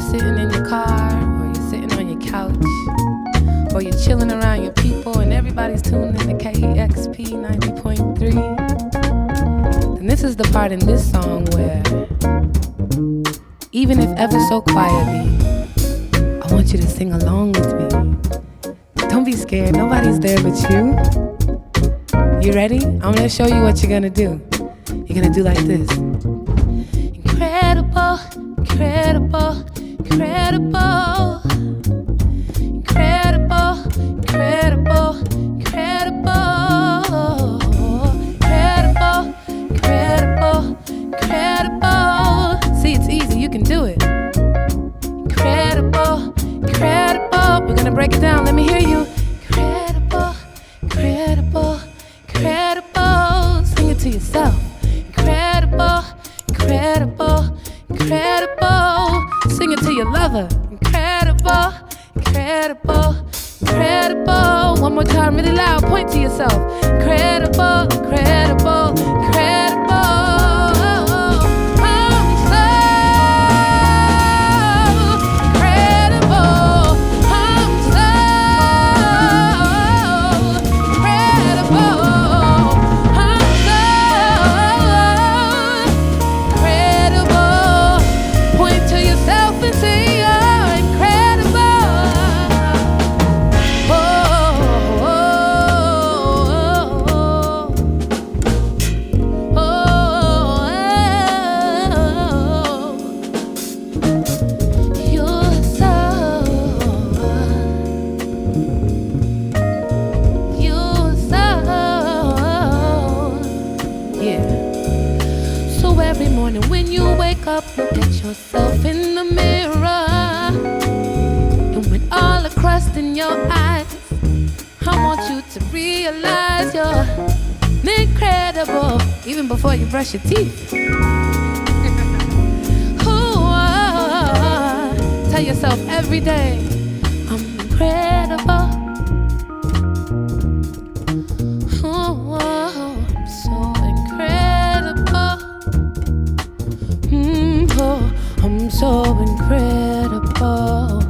sitting in your car, or you're sitting on your couch, or you're chilling around your people and everybody's tuned in to KEXP 90.3, then this is the part in this song where, even if ever so quietly, I want you to sing along with me. Don't be scared, nobody's there but you. You ready? I'm gonna show you what you're gonna do. You're gonna do like this. Incredible, incredible, incredible. Incredible, incredible, incredible. Incredible, incredible, incredible. See, it's easy, you can do it. Incredible, incredible. We're gonna break it down, let me hear you. Incredible, incredible, incredible. Sing it to yourself. Incredible, incredible, incredible. Sing it to your lover. Incredible, incredible, incredible. One more time, really loud, point to yourself. Incredible, incredible, incredible. Every morning when you wake up, look at yourself in the mirror. And with all the crust in your eyes, I want you to realize you're incredible, even before you brush your teeth. Tell yourself every day, I'm incredible. I'm so incredible. I'm so incredible.